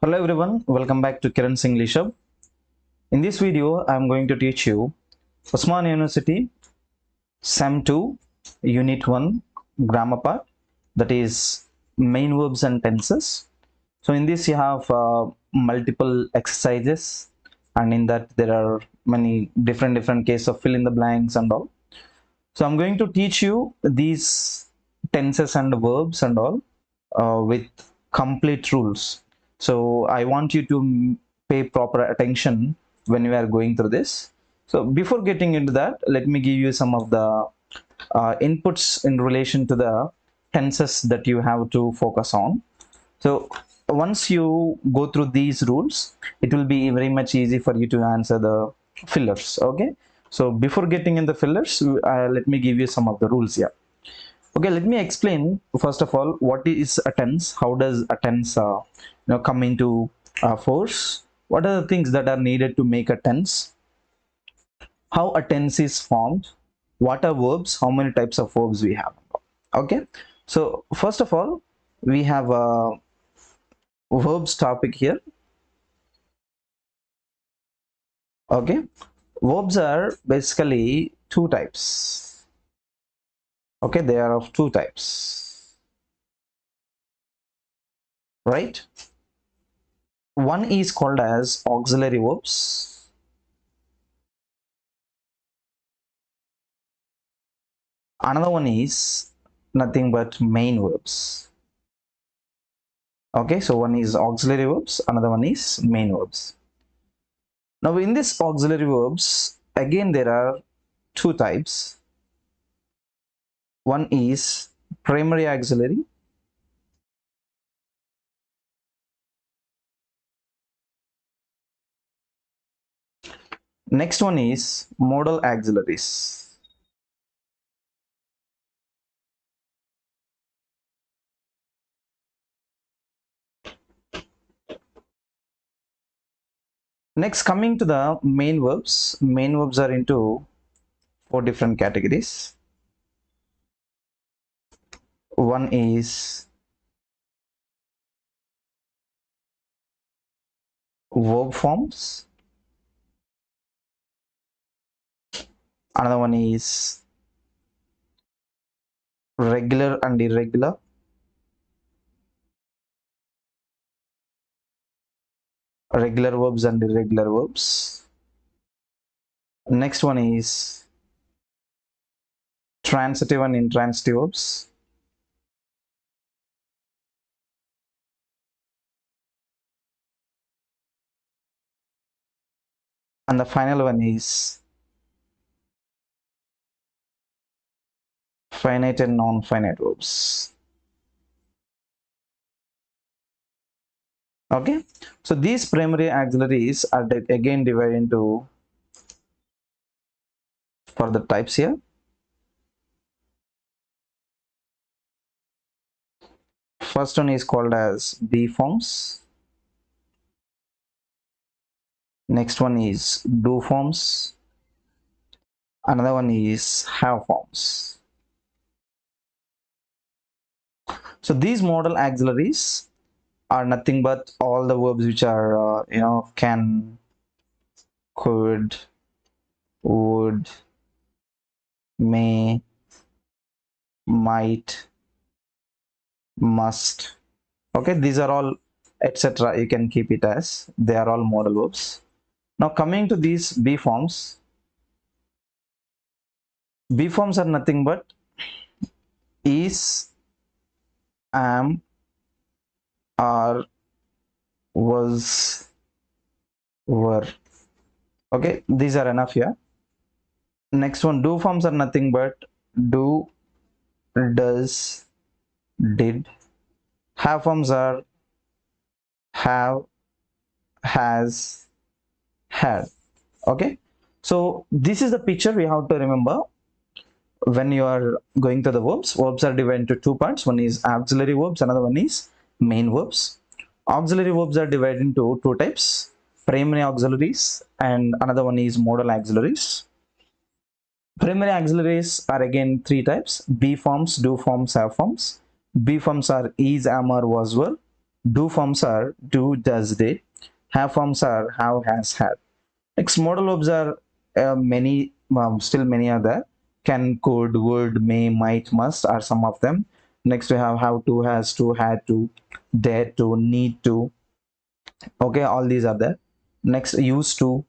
Hello everyone, welcome back to Kiran's English Hub. In this video, I am going to teach you Osman University Sem-2 Unit 1 grammar part, that is main verbs and tenses. So in this you have multiple exercises, and in that there are many different cases of fill in the blanks and all. So I'm going to teach you these tenses and verbs and all with complete rules. So I want you to pay proper attention when we are going through this. So before getting into that, let me give you some of the inputs in relation to the tenses that you have to focus on. So once you go through these rules, it will be very much easy for you to answer the fillers. Okay. So before getting in the fillers, let me give you some of the rules here. Okay, let me explain first of all what is a tense. How does a tense come into force? What are the things that are needed to make a tense? How a tense is formed? What are verbs? How many types of verbs we have? Okay, so first of all, we have a verbs topic here. Okay, verbs are basically two types. Okay, they are of two types, right? One is called as auxiliary verbs. Another one is nothing but main verbs. Okay, so one is auxiliary verbs, another one is main verbs. Now in this auxiliary verbs, again there are two types. One is primary auxiliary. Next one is modal auxiliaries. Next, coming to the main verbs are into four different categories. One is verb forms. Another one is regular and irregular. Regular verbs and irregular verbs. Next one is transitive and intransitive verbs. And the final one is finite and non-finite verbs. Okay, so these primary auxiliaries are again divided into further types here. First one is called as be forms. Next one is do forms. Another one is have forms. So these modal auxiliaries are nothing but all the verbs which are can, could, would, may, might, must. Okay, these are all etc. You can keep it as they are all modal verbs. Now coming to these be forms are nothing but is, am, are, was, were. Okay, these are enough here. Next one, do forms are nothing but do, does, did. Have forms are have, has, had. Okay, so this is the picture we have to remember when you are going to the verbs. Verbs are divided into two parts. One is auxiliary verbs, another one is main verbs. Auxiliary verbs are divided into two types: primary auxiliaries and another one is modal auxiliaries. Primary auxiliaries are again three types: be forms, do forms, have forms. Be forms are is, am, are, was, were. Do forms are do, does, did. Have forms are have, has, had. Next, modal verbs are many, still many are there. Can, could, would, may, might, must are some of them. Next, we have to, has to, had to, dare to, need to. Okay, all these are there. Next, used to.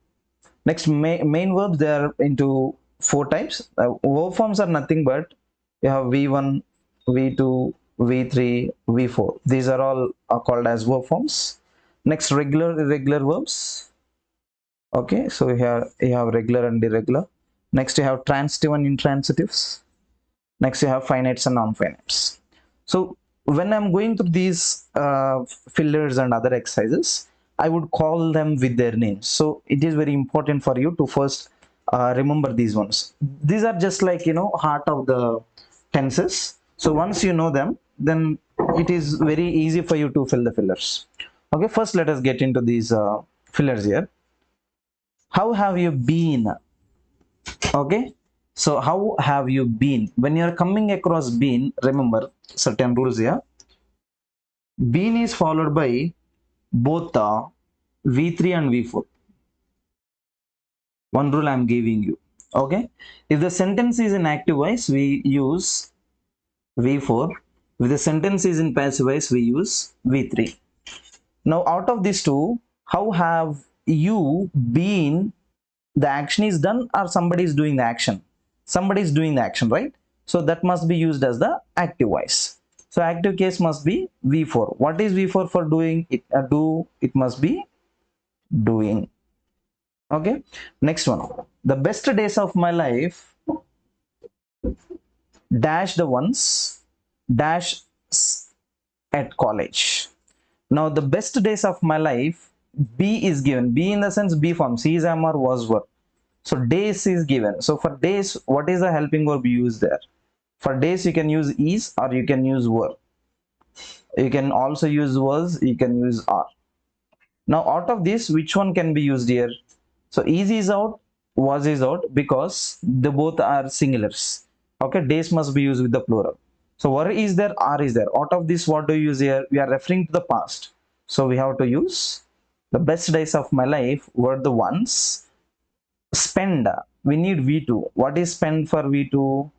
Next, main verbs, they are into four types. Verb forms are nothing but you have V1, V2, V3, V4. These are all called as verb forms. Next, regular, irregular verbs. Okay, so here you have regular and irregular. Next, you have transitive and intransitives. Next, you have finites and non-finites. So when I'm going through these fillers and other exercises, I would call them with their names. So it is very important for you to first remember these ones. These are just like, heart of the tenses. So once you know them, then it is very easy for you to fill the fillers. Okay, first let us get into these fillers here. How have you been? Okay, so how have you been? When you're coming across been, remember certain rules here. Been is followed by both the V3 and V4. One rule I'm giving you. Okay, if the sentence is in active voice, we use V4. If the sentence is in passive voice, we use V3. Now, out of these two, how have you been? The action is done or somebody is doing the action? Somebody is doing the action, right? So that must be used as the active voice. So active case must be V4. What is V4 for doing? It must be doing. Okay, next one. The best days of my life, dash the ones, dash at college. Now the best days of my life, B is given. B in the sense B form, is, am, or was, were. So days is given. So for days, what is the helping verb used there? For days, you can use is or you can use were. You can also use was, you can use are. Now out of this, which one can be used here? So is out, was is out, because they both are singulars. Okay, days must be used with the plural. So were is there, are is there. Out of this, what do you use here? We are referring to the past. So we have to use the best days of my life were the ones. Spend, we need V2. What is spend for V2?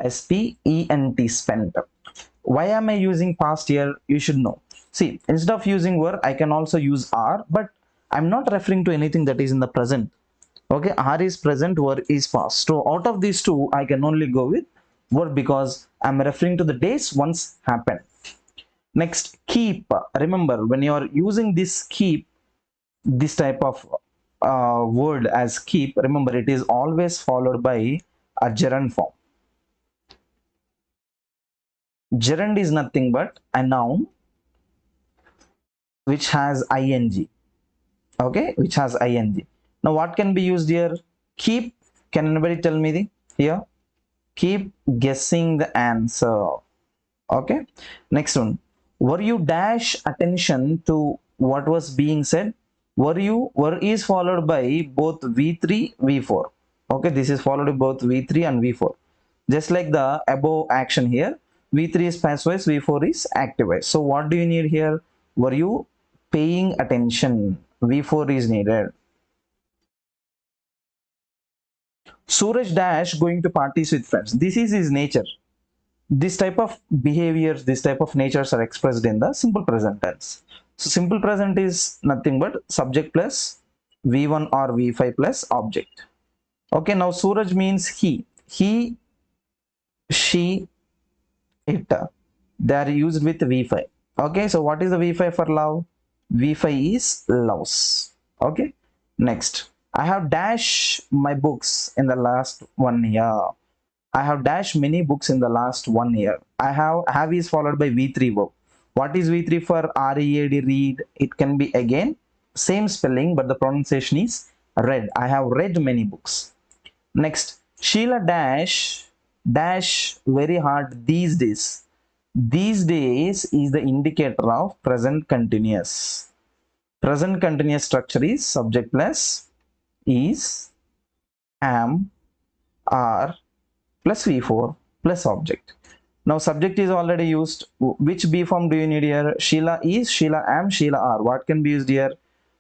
spent, spent. Why am I using past here? You should know. See, instead of using were, I can also use are, but I'm not referring to anything that is in the present. Okay, are is present, were is past. So out of these two, I can only go with were because I'm referring to the days once happened. Next, keep. Remember, when you are using this keep, this type of word as keep, remember it is always followed by a gerund form. Gerund is nothing but a noun which has ing. Okay, which has ing. Now what can be used here? Keep. Can anybody tell me here? Keep guessing the answer. Okay, next one. Were you dash attention to what was being said? Were is followed by both V3, V4. Okay, this is followed by both V3 and V4. Just like the above action here, V3 is passive voice, V4 is active voice. So what do you need here? Were you paying attention? V4 is needed. Suraj dash going to parties with friends. This is his nature. This type of behaviors, this type of natures are expressed in the simple present tense. So simple present is nothing but subject plus V1 or V5 plus object. Okay, now Suraj means he. He, she, it. They are used with V5. Okay, so what is the V5 for love? V5 is loves. Okay, next. I have dash my books in the last 1 year. I have dashed many books in the last 1 year. I have is followed by V3 verb. What is V3 for READ, read? It can be again same spelling, but the pronunciation is read. I have read many books. Next, Sheila dash very hard these days. These days is the indicator of present continuous. Present continuous structure is subject plus is, am, are plus V4 plus object. Now subject is already used. Which be form do you need here? Sheila is, Sheila am, Sheila are. What can be used here?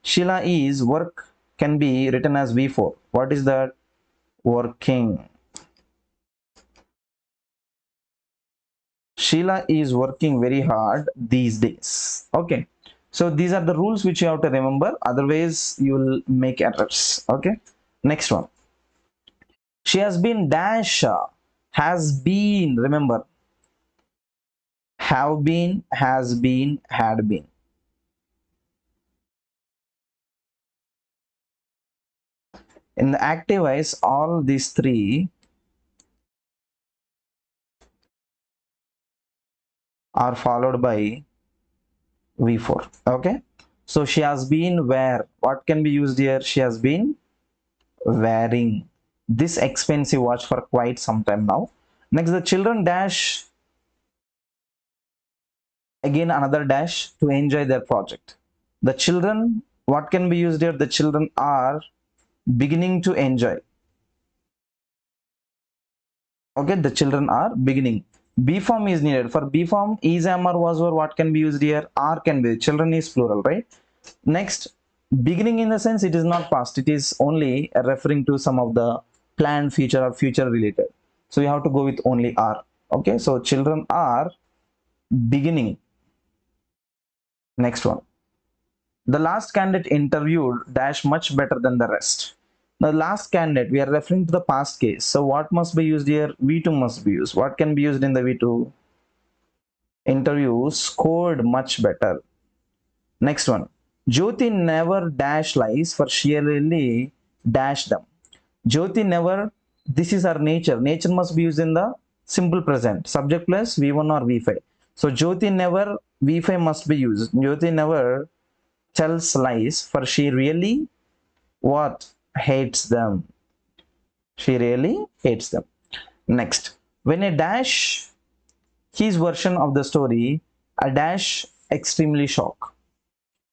Sheila is work can be written as V4. What is that? Working. Sheila is working very hard these days. Okay. So these are the rules which you have to remember. Otherwise, you will make errors. Okay. Next one. She has been dash. Has been. Remember. Have been, has been, had been. In the active voice, all these three are followed by V4. Okay. So she has been wear. What can be used here? She has been wearing this expensive watch for quite some time now. Next, the children dash. Again, another dash to enjoy their project. The children, what can be used here? The children are beginning to enjoy. Okay, the children are beginning. B form is needed. For B form, is, am, or was, or what can be used here? Are can be. Children is plural, right? Next, beginning in the sense it is not past. It is only referring to some of the planned future or future related. So you have to go with only are. Okay, so children are beginning. Next one. The last candidate interviewed dash much better than the rest. The last candidate, we are referring to the past case. So what must be used here? V2 must be used. What can be used in the V2? Interview scored much better. Next one. Jyoti never dash lies for sheerly dash them. Jyoti never, this is her nature. Nature must be used in the simple present. Subject plus V1 or V5. So Jyoti never, V5 must be used. Jyoti never tells lies for she really what? Hates them. She really hates them. Next, when a dash his version of the story, a dash extremely shock.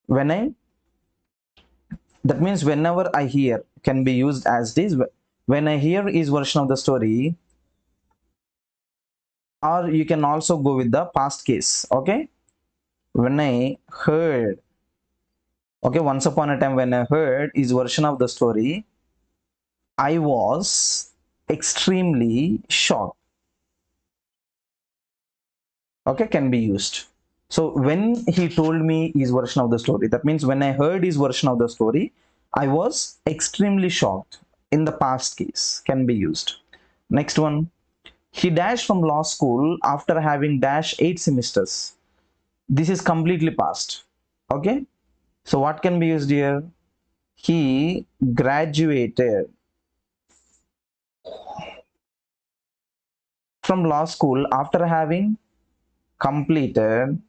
When I, that means whenever I hear can be used as this. When I hear his version of the story, or you can also go with the past case. Okay, when I heard, okay, once upon a time when I heard his version of the story, I was extremely shocked. Okay, can be used. So when he told me his version of the story, that means when I heard his version of the story, I was extremely shocked. In the past case can be used. Next one. He dashed from law school after having dashed 8 semesters. This is completely past. Okay. So what can be used here? He graduated from law school after having completed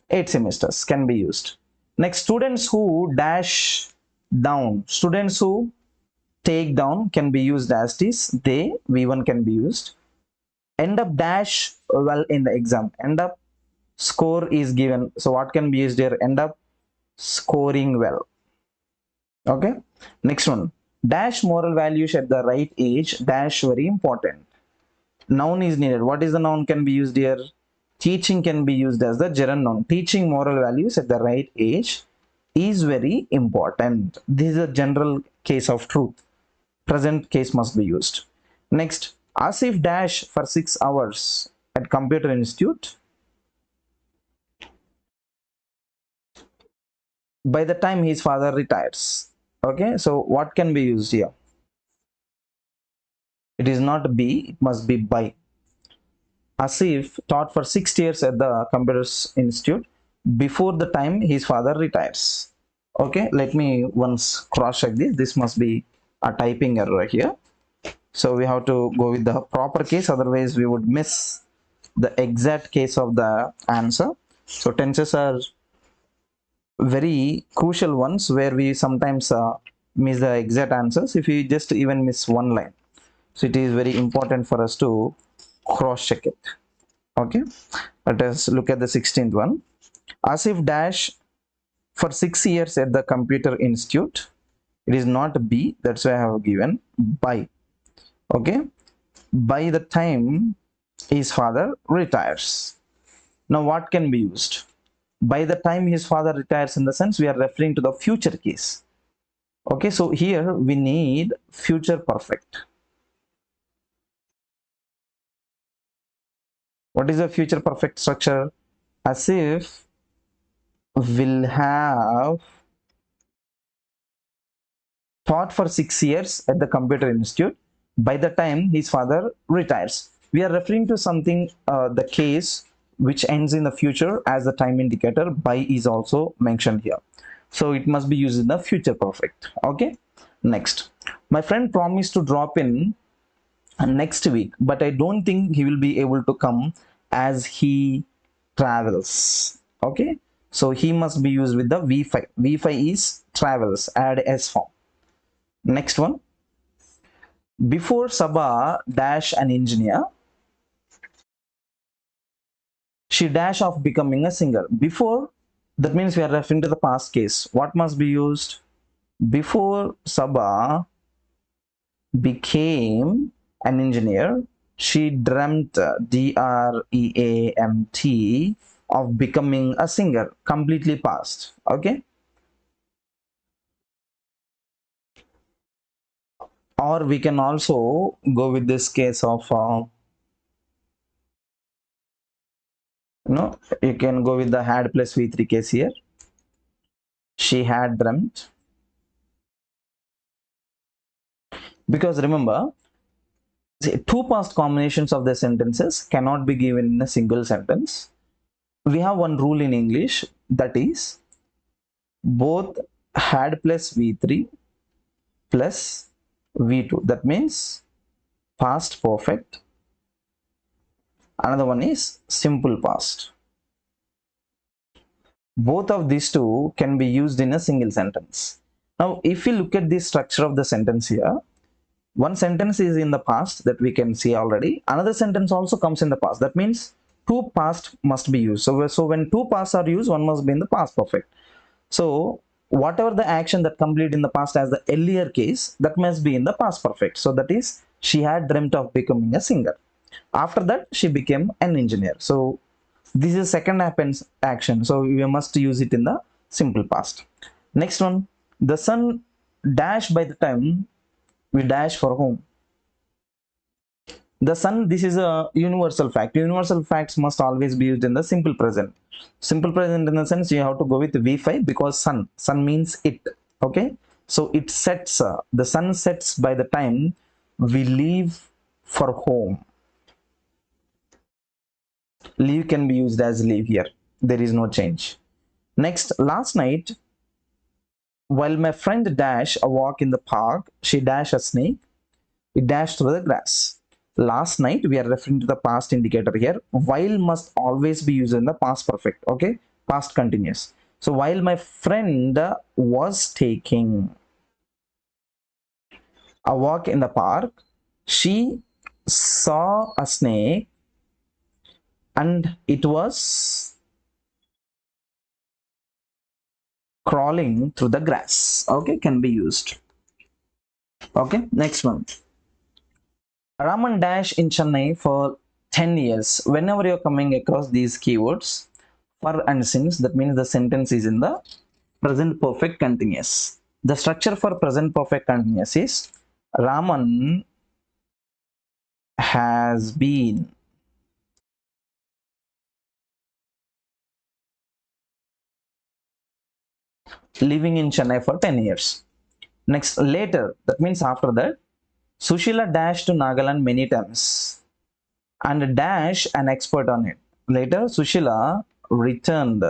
8 semesters can be used. Next, students who dash down. Students who take down can be used as this. They, V1 can be used. End up dash well in the exam. End up score is given. So what can be used here? End up scoring well. Okay. Next one. Dash moral values at the right age. Dash very important. Noun is needed. What is the noun can be used here? Teaching can be used as the gerund noun. Teaching moral values at the right age is very important. This is a general case of truth. Present case must be used. Next, Asif dash for 6 hours at Computer Institute. By the time his father retires. Okay, so what can be used here? It is not be, it must be by. Asif taught for 6 years at the Computer Institute before the time his father retires. Okay, let me once cross check this. This must be a typing error here. So we have to go with the proper case, otherwise we would miss the exact case of the answer. So tenses are very crucial ones where we sometimes miss the exact answers if we just even miss one line. So it is very important for us to cross check it. Okay, let us look at the 16th one. Asif dash for 6 years at the Computer Institute. It is not B, that's why I have given by. Okay, by the time his father retires. Now what can be used? By the time his father retires, in the sense we are referring to the future case. Okay, so here we need future perfect. What is a future perfect structure? As if will have taught for 6 years at the computer institute by the time his father retires. We are referring to something, the case which ends in the future, as the time indicator by is also mentioned here. So it must be used in the future perfect. Okay. Next, my friend promised to drop in next week, but I don't think he will be able to come as he travels. Okay. So he must be used with the V5. V5 is travels, add S form. Next one. Before Sabha dash an engineer, she dash of becoming a singer. Before, that means we are referring to the past case. What must be used? Before Sabha became an engineer, she dreamt, D-R-E-A-M-T, of becoming a singer. Completely past. Okay. Or we can also go with this case of, you can go with the had plus V3 case here. She had dreamt. Because remember, two past combinations of the sentences cannot be given in a single sentence. We have one rule in English, that is both had plus V3 plus V2. That means past perfect. Another one is simple past. Both of these two can be used in a single sentence. Now, if you look at the structure of the sentence here, one sentence is in the past that we can see already. Another sentence also comes in the past. That means two past must be used. So when two pasts are used, one must be in the past perfect. So whatever the action that completed in the past as the earlier case, that must be in the past perfect. So that is, she had dreamt of becoming a singer. After that, she became an engineer. So this is second happens action. So we must use it in the simple past. Next one, the sun dash by the time we dash for home. The sun, this is a universal fact. Universal facts must always be used in the simple present. Simple present in the sense you have to go with V5 because sun means it. Okay, so it sets, the sun sets by the time we leave for home. Leave can be used as leave here. There is no change. Next, last night, while my friend dash a walk in the park, she dash a snake. It dashed through the grass. Last night, we are referring to the past indicator here. While must always be used in the past perfect. Okay, past continuous. So while my friend was taking a walk in the park, she saw a snake and it was crawling through the grass. Okay, can be used. Okay, next one. Raman dash in Chennai for 10 years. Whenever you're coming across these keywords, for and since, that means the sentence is in the present perfect continuous. The structure for present perfect continuous is Raman has been living in Chennai for 10 years. Next, later, that means after that, Sushila dashed to Nagaland many times and dash an expert on it. Later, Sushila returned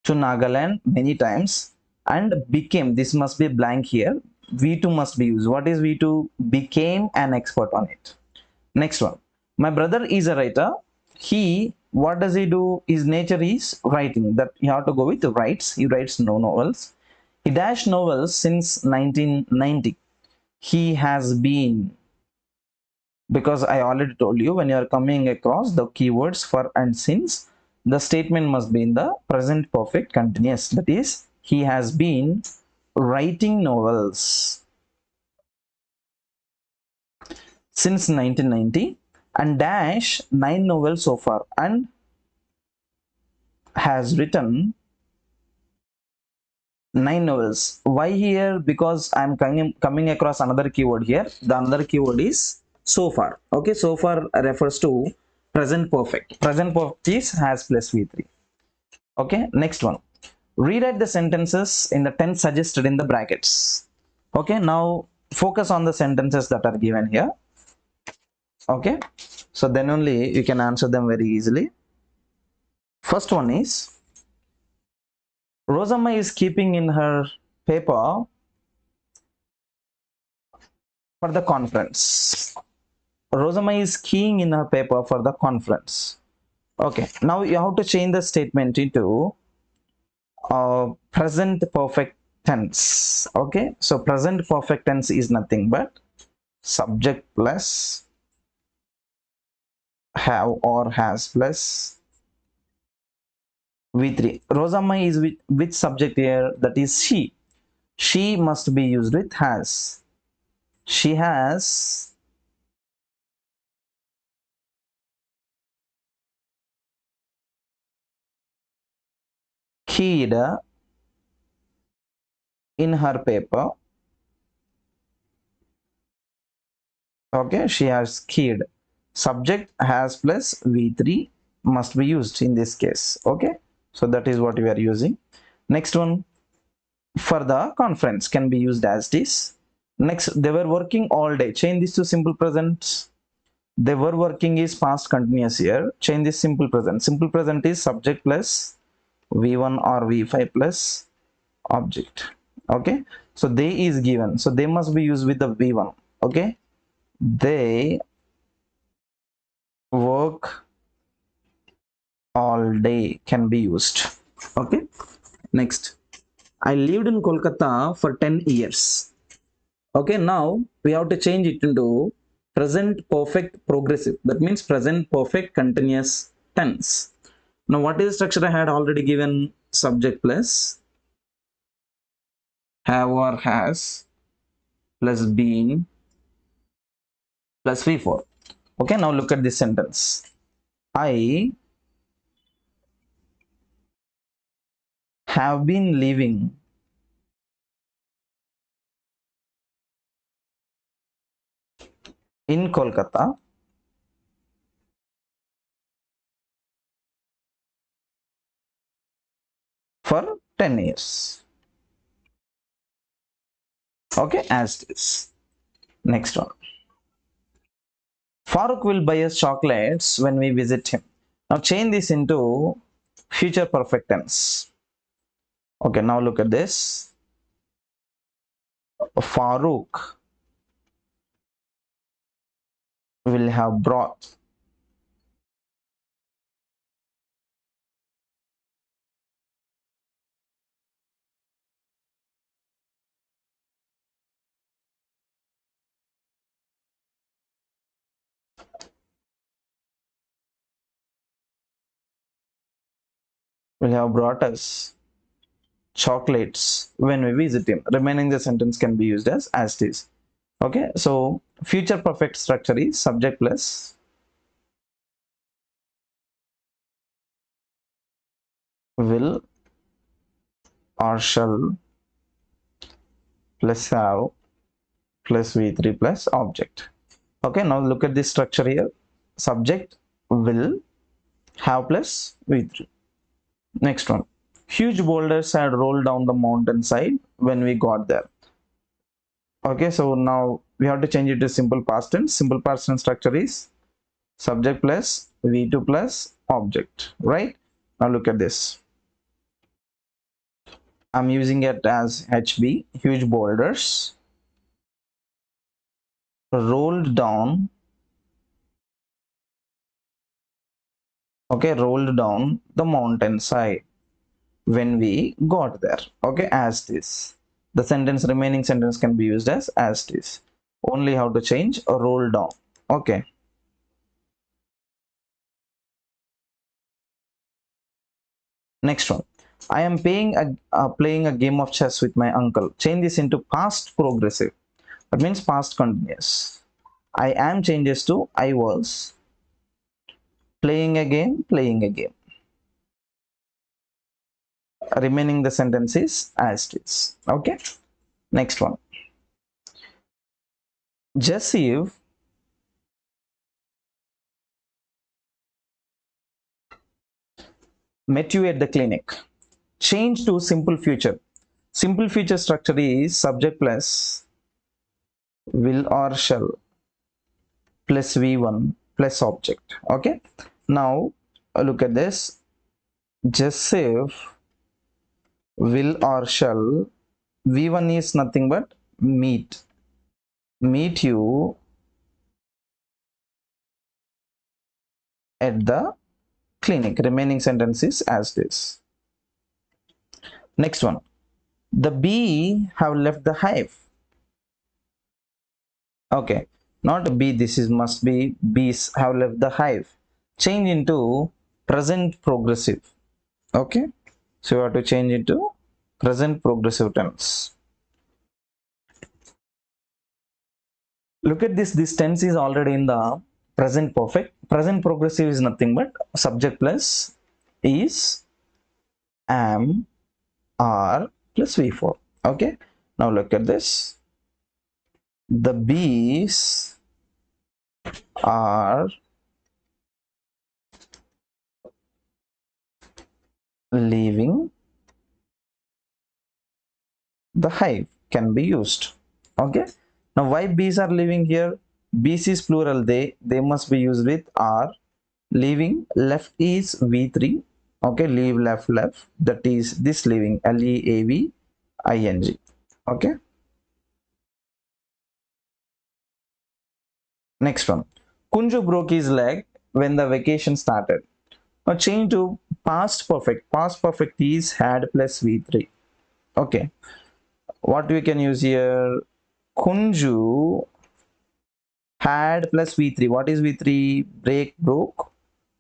to Nagaland many times and became, this must be blank here, V2 must be used. What is V2? Became an expert on it. Next one. My brother is a writer. He, what does he do? His nature is writing. That you have to go with writes. He writes no novels. He dashed novels since 1990. He has been, because I already told you, when you are coming across the keywords for and since, the statement must be in the present perfect continuous. That is, he has been writing novels since 1990 and dash 9 novels so far and has written 9 novels. Why here? Because I'm coming across another keyword here. The another keyword is so far. Okay, so far refers to present perfect. Present perfect is has plus V3. Okay, next one. Rewrite the sentences in the tense suggested in the brackets. Okay, now focus on the sentences that are given here. Okay, so then only you can answer them very easily. First one is Rosamma is keeping in her paper for the conference. Rosamma is keying in her paper for the conference. Okay, now you have to change the statement into present perfect tense. Okay, so present perfect tense is nothing but subject plus have or has plus V3. Rosamma is with which subject here? That is she. She must be used with has. She has keyed in her paper. Okay, she has keyed. Subject has plus V3 must be used in this case. Okay, so that is what we are using. Next one, for the conference can be used as this. Next, they were working all day. Change this to simple present. They were working is past continuous here. Change this simple present. Simple present is subject plus V1 or V5 plus object. Okay, so they is given, so they must be used with the V1. Okay, they work all day can be used. Okay, next, I lived in Kolkata for 10 years. Okay, now we have to change it into present perfect progressive. That means present perfect continuous tense. Now what is the structure I had already given? Subject plus have or has plus been plus V4. Okay, now look at this sentence. I have been living in Kolkata for 10 years. Okay, as this. Next one. Farooq will buy us chocolates when we visit him. Now change this into future perfect tense. Okay, now look at this. Farooq will have brought us chocolates when we visit him. Remaining the sentence can be used as it is. Okay, so future perfect structure is subject plus will or shall plus have plus V3 plus object. Okay, now look at this structure here. Subject will have plus V3. Next one. Huge boulders had rolled down the mountainside when we got there. Okay, so now we have to change it to simple past tense. Simple past tense structure is subject plus V2 plus object, right? Now look at this. I'm using it as HB, huge boulders rolled down. Okay, rolled down the mountainside when we got there. Okay, as this. The remaining sentence can be used as this. Only how to change a roll down. Okay. Next one. I am playing a game of chess with my uncle. Change this into past progressive. That means past continuous. I am changes to I was playing a game, playing a game. Remaining the sentence is as it is. Okay. Next one. Jesse met you at the clinic. Change to simple future. Simple future structure is subject plus will or shall plus V1 plus object. Okay. Now look at this. Joseph will or shall. V1 is nothing but meet you at the clinic. Remaining sentence is as this. Next one. The bee have left the hive. Okay, not a bee. This is must be bees have left the hive. Change into present progressive. Okay, so you have to change into present progressive tense. Look at this. This tense is already in the present perfect. Present progressive is nothing but subject plus is, am, are plus V4. Okay. Now look at this. The bees are leaving the hive can be used. Okay. Now why bees are leaving here? Bees is plural. They must be used with are. Leaving left is V3. Okay. Leave left. That is this leaving Leaving. Okay. Next one. Kunju broke his leg when the vacation started. Now change to past perfect. Past perfect is had plus V3. Okay. What we can use here? Kunju had plus V3. What is V3?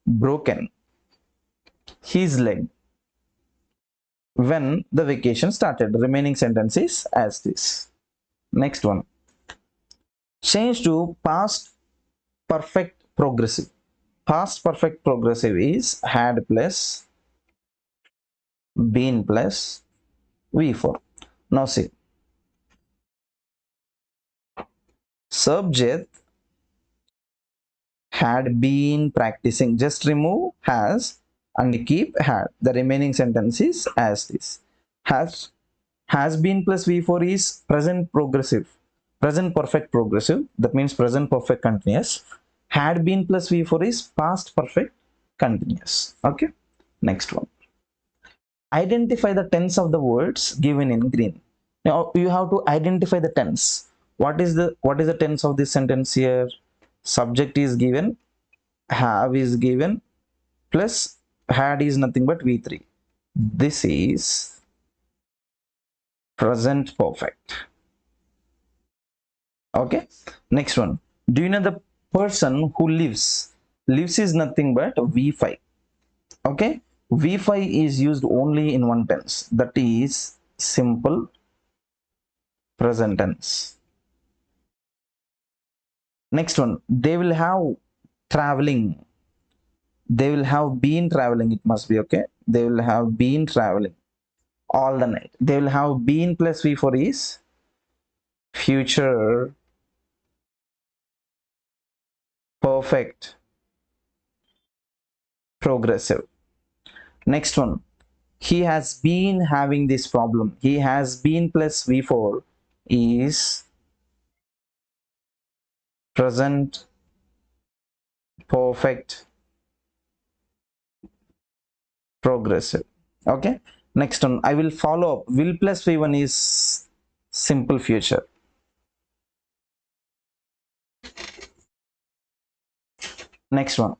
Broken his leg when the vacation started. Remaining sentence is as this. Next one. Change to past perfect progressive. Past perfect progressive is had plus been plus V4. Now see. Subject had been practicing. Just remove has and keep had. The remaining sentence is as this. Has been plus V4 is present progressive. Present perfect progressive. That means present perfect continuous. Had been plus V4 is past perfect continuous. Okay. Next one. Identify the tense of the words given in green. Now you have to identify the tense. What is the tense of this sentence here? Subject is given, have is given, plus had is nothing but V3. This is present perfect. Okay. Next one. Do you know the person who lives? Lives is nothing but V5. Okay. V5 is used only in one tense. That is simple present tense. Next one. They will have traveling. They will have been traveling. It must be okay. They will have been traveling all the night. They will have been plus V4 is future perfect progressive. Next one. He has been having this problem. He has been plus V4 is present perfect progressive. Okay. Next one. I will follow up. Will plus V1 is simple future. Next one.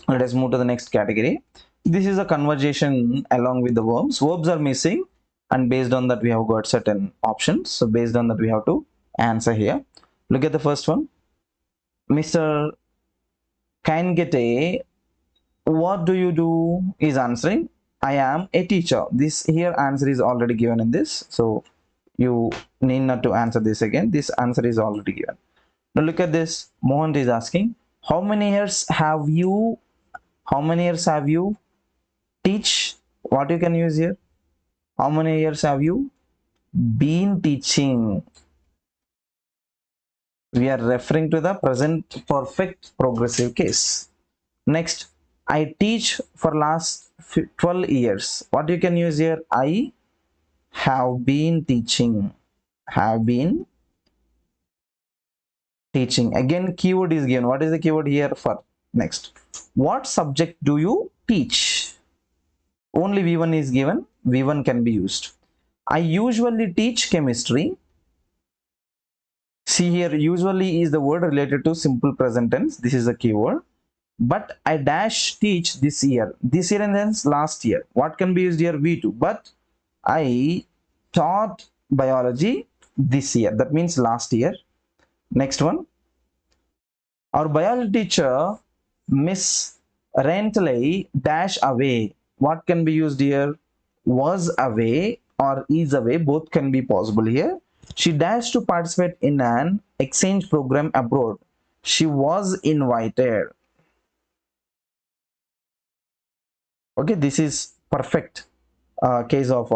Let us move to the next category. This is a conversation along with the verbs. Verbs are missing, and based on that we have got certain options. So based on that we have to answer here. Look at the first one. Mr. Kaingete, what do you do? Is answering. I am a teacher. This here answer is already given in this. So you need not to answer this again. This answer is already given. Now look at this. Mohan is asking, how many years have you, teach? What you can use here? How many years have you been teaching? We are referring to the present perfect progressive case. Next, I teach for last 12 years. What you can use here? I have been teaching. Have been teaching. Again, keyword is given. What is the keyword here for? Next, what subject do you teach? Only V1 is given. V1 can be used. I usually teach chemistry. See here, usually is the word related to simple present tense. This is a keyword. But I dash teach this year. This year and then last year. What can be used here? V2. But I taught biology this year. That means last year. Next one. Our biology teacher, Miss Rentley, dash away. What can be used here? Was away or is away. Both can be possible here. She dashed to participate in an exchange program abroad. She was invited. Okay, this is perfect case of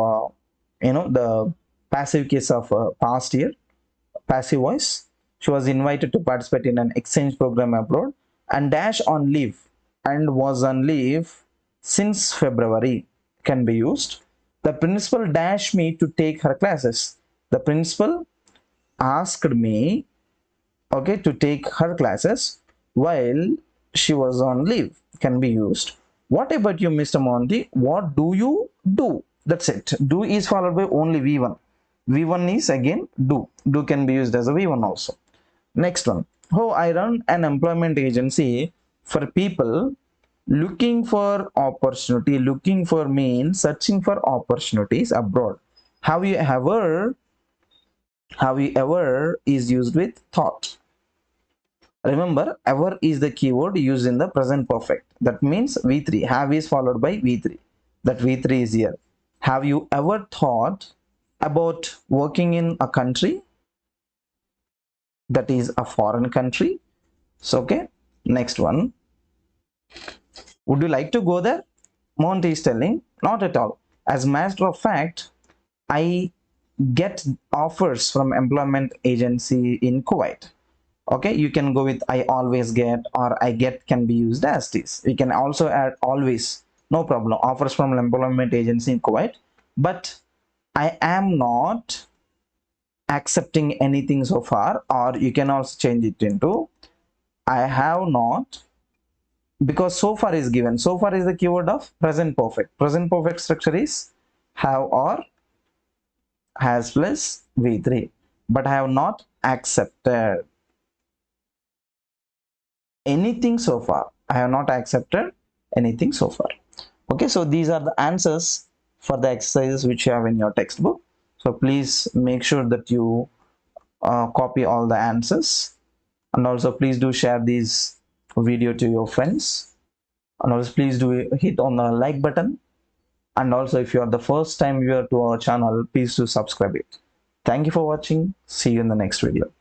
the passive case of past year, passive voice. She was invited to participate in an exchange program abroad, and dash on leave and was on leave since February can be used. The principal dashed me to take her classes. The principal asked me, okay, to take her classes while she was on leave can be used. What about you, Mr. Monty? What do you do? That's it. Do is followed by only V1. V1 is again do. Do can be used as a V1 also. Next one. Oh, I run an employment agency for people looking for opportunity. Looking for means searching for opportunities abroad. Have you ever is used with thought. Remember, ever is the keyword used in the present perfect. That means V3. Have is followed by V3. That V3 is here. Have you ever thought about working in a country that is a foreign country? So, okay. Next one. Would you like to go there? Monty is telling, not at all. As a matter of fact, I get offers from employment agency in Kuwait. Okay, you can go with I always get, or I get can be used as this. We can also add always, no problem. Offers from employment agency in Kuwait, but I am not accepting anything so far, or you can also change it into I have not, because so far is given. So far is the keyword of present perfect. Present perfect structure is have or has plus V3, but I have not accepted anything so far. I have not accepted anything so far. Okay, so these are the answers for the exercises which you have in your textbook. So please make sure that you copy all the answers, and also please do share this video to your friends, and also please do hit on the like button, and also if you are the first time viewer to our channel, please do subscribe it. Thank you for watching. See you in the next video.